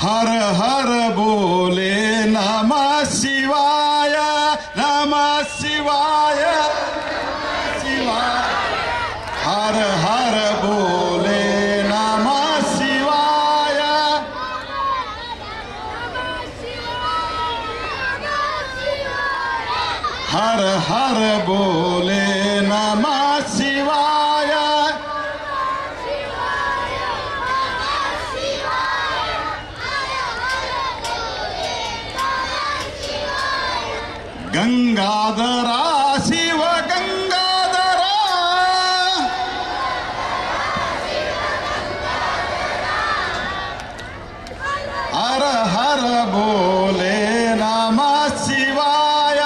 हर हर बोले नमः शिवाय नमः शिवाय शिवाय हर हर बोले नमः शिवाय हर हर बोले नमः शिवाय गंगाधरा शिव गंगाधरा हर हर बोले नमः शिवाय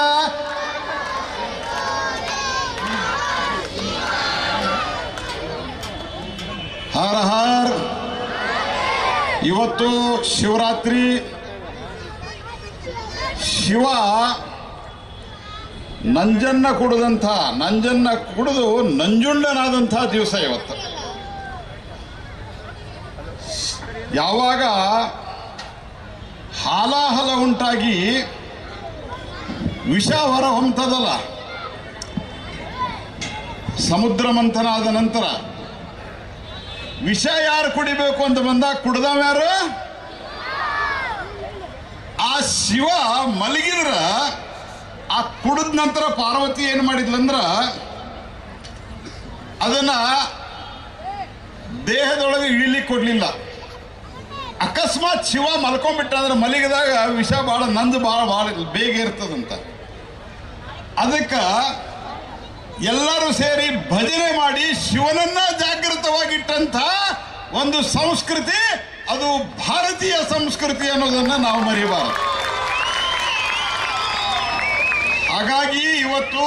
हर हर ಇವತ್ತು ಶಿವರಾತ್ರಿ ಶಿವ ನಂಜನ್ನ ಕುಡಿದು ನಂಜುಂಡನಾದಂಥ ದಿವಸ ಇವತ್ತು. ಯಾವಾಗ ಹಾಲಾಹಲ ಉಂಟಾಗಿ ವಿಷ ಹೊರ ಹೊಮ್ತದಲ್ಲ, ಸಮುದ್ರ ಮಂಥನ ಆದ ನಂತರ ವಿಷ ಯಾರು ಕುಡಿಬೇಕು ಅಂತ ಬಂದಾಗ ಕುಡ್ದವ ಯಾರು? ಆ ಶಿವ ಮಲಗಿದ್ರ ಆ ಕುಡಿದ ನಂತರ ಪಾರ್ವತಿ ಏನು ಮಾಡಿದ್ಲಂದ್ರ ಅದನ್ನ ದೇಹದೊಳಗೆ ಇಳಿಲಿಕ್ಕೆ ಕೊಡ್ಲಿಲ್ಲ. ಅಕಸ್ಮಾತ್ ಶಿವ ಮಲ್ಕೊಂಡ್ಬಿಟ್ಟ ಅಂದ್ರೆ ಮಲಗಿದಾಗ ವಿಷ ಬಹಳ ಬಹಳ ಬೇಗ ಇರ್ತದಂತ. ಅದಕ್ಕೆ ಎಲ್ಲರೂ ಸೇರಿ ಭಜನೆ ಮಾಡಿ ಶಿವನನ್ನ ಜಾಗೃತವಾಗಿಟ್ಟಂತ ಒಂದು ಸಂಸ್ಕೃತಿ, ಅದು ಭಾರತೀಯ ಸಂಸ್ಕೃತಿ ಅನ್ನೋದನ್ನ ನಾವು ಮರೆಯಬಾರದು. ಹಾಗಾಗಿ ಇವತ್ತು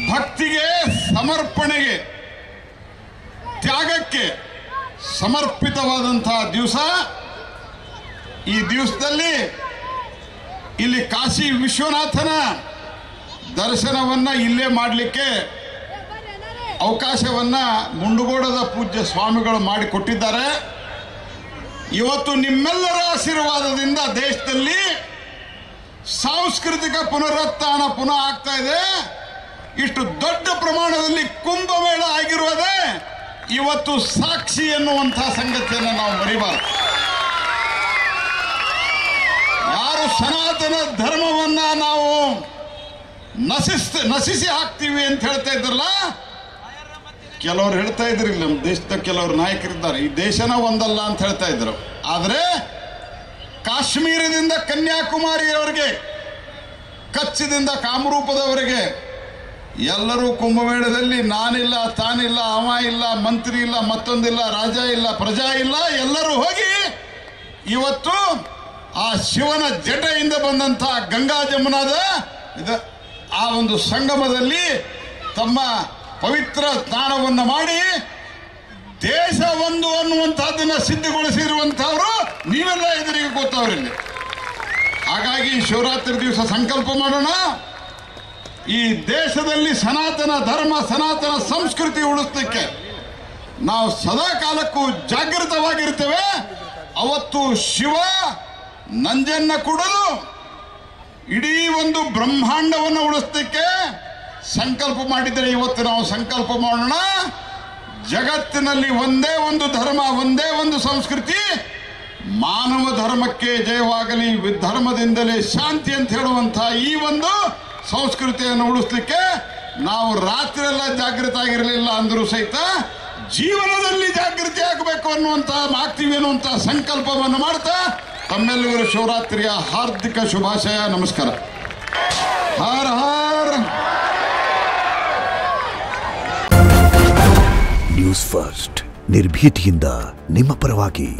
ಭಕ್ತಿಗೆ, ಸಮರ್ಪಣೆಗೆ, ತ್ಯಾಗಕ್ಕೆ ಸಮರ್ಪಿತವಾದಂತಹ ದಿವಸ. ಈ ದಿವಸದಲ್ಲಿ ಇಲ್ಲಿ ಕಾಶಿ ವಿಶ್ವನಾಥನ ದರ್ಶನವನ್ನ ಇಲ್ಲೇ ಮಾಡಲಿಕ್ಕೆ ಅವಕಾಶವನ್ನ ಮುಂಡಗೋಡದ ಪೂಜ್ಯ ಸ್ವಾಮಿಗಳು ಮಾಡಿಕೊಟ್ಟಿದ್ದಾರೆ. ಇವತ್ತು ನಿಮ್ಮೆಲ್ಲರ ಆಶೀರ್ವಾದದಿಂದ ದೇಶದಲ್ಲಿ ಸಾಂಸ್ಕೃತಿಕ ಪುನರುತ್ಥಾನ ಪುನಃ ಆಗ್ತಾ ಇದೆ. ಇಷ್ಟು ದೊಡ್ಡ ಪ್ರಮಾಣದಲ್ಲಿ ಕುಂಭಮೇಳ ಆಗಿರುವುದೇ ಇವತ್ತು ಸಾಕ್ಷಿ ಎನ್ನುವಂತಹ ಸಂಗತಿಯನ್ನು ನಾವು ಮರಿಬಾರದು. ಯಾರು ಸನಾತನ ಧರ್ಮವನ್ನ ನಾವು ನಶಿಸಿ ಹಾಕ್ತೀವಿ ಅಂತ ಹೇಳ್ತಾ ಇದ್ರಲ್ಲ, ಕೆಲವರು ಹೇಳ್ತಾ ಇದ್ರು, ಇಲ್ಲಿ ನಮ್ಮ ದೇಶದ ಕೆಲವರು ನಾಯಕರಿದ್ದಾರೆ, ಈ ದೇಶನ ಒಂದಲ್ಲ ಅಂತ ಹೇಳ್ತಾ ಇದ್ರು. ಆದರೆ ಕಾಶ್ಮೀರದಿಂದ ಕನ್ಯಾಕುಮಾರಿಯವರೆಗೆ, ಕಚ್ಚಿದಿಂದ ಕಾಮರೂಪದವರೆಗೆ ಎಲ್ಲರೂ ಕುಂಭಮೇಳದಲ್ಲಿ ನಾನಿಲ್ಲ, ತಾನಿಲ್ಲ, ಅವ ಇಲ್ಲ, ಮಂತ್ರಿ ಇಲ್ಲ, ಮತ್ತೊಂದಿಲ್ಲ, ರಾಜ ಇಲ್ಲ, ಪ್ರಜಾ ಇಲ್ಲ, ಎಲ್ಲರೂ ಹೋಗಿ ಇವತ್ತು ಆ ಶಿವನ ಜಟೆಯಿಂದ ಬಂದಂಥ ಗಂಗಾ ಜಮುನಾದ ಆ ಒಂದು ಸಂಗಮದಲ್ಲಿ ತಮ್ಮ ಪವಿತ್ರ ಸ್ನಾನವನ್ನು ಮಾಡಿ ದೇಶ ಒಂದು ಅನ್ನುವಂಥದ್ದನ್ನು ಸಿದ್ಧಗೊಳಿಸಿರುವಂಥವ್ರು ನೀವೆಲ್ಲ ಎದುರಿಗೆ ಕೂತವ್ರಲ್ಲಿ. ಹಾಗಾಗಿ ಶಿವರಾತ್ರಿ ದಿವಸ ಸಂಕಲ್ಪ ಮಾಡೋಣ, ಈ ದೇಶದಲ್ಲಿ ಸನಾತನ ಧರ್ಮ, ಸನಾತನ ಸಂಸ್ಕೃತಿ ಉಳಿಸಲಿಕ್ಕೆ ನಾವು ಸದಾ ಕಾಲಕ್ಕೂ ಜಾಗೃತವಾಗಿರ್ತೇವೆ. ಅವತ್ತು ಶಿವ ನಂಜನ್ನ ಕುಡಿದು ಇಡೀ ಒಂದು ಬ್ರಹ್ಮಾಂಡವನ್ನು ಉಳಿಸಲಿಕ್ಕೆ ಸಂಕಲ್ಪ ಮಾಡಿದರೆ ಇವತ್ತು ನಾವು ಸಂಕಲ್ಪ ಮಾಡೋಣ. ಜಗತ್ತಿನಲ್ಲಿ ಒಂದೇ ಒಂದು ಧರ್ಮ, ಒಂದೇ ಒಂದು ಸಂಸ್ಕೃತಿ, ಮಾನವ ಧರ್ಮಕ್ಕೆ ಜಯವಾಗಲಿ, ಧರ್ಮದಿಂದಲೇ ಶಾಂತಿ ಅಂತ ಹೇಳುವಂತಹ ಈ ಒಂದು ಸಂಸ್ಕೃತಿಯನ್ನು ಉಳಿಸಲಿಕ್ಕೆ ನಾವು ರಾತ್ರಿ ಎಲ್ಲ ಜಾಗೃತ ಆಗಿರಲಿಲ್ಲ ಅಂದರೂ ಸಹಿತ ಜೀವನದಲ್ಲಿ ಜಾಗೃತಿ ಆಗಬೇಕು ಆಗ್ತೀವಿ ಅನ್ನುವಂಥ ಸಂಕಲ್ಪವನ್ನು ಮಾಡ್ತಾ ತಮ್ಮೆಲ್ಲರಿಗೂ ಶಿವರಾತ್ರಿಯ ಹಾರ್ದಿಕ ಶುಭಾಶಯ. ನಮಸ್ಕಾರ. ಹರ ಹರ. ನ್ಯೂಸ್ ಫಸ್ಟ್, ನಿರ್ಭೀತಿಯಿಂದ ನಿಮ್ಮ ಪರವಾಗಿ.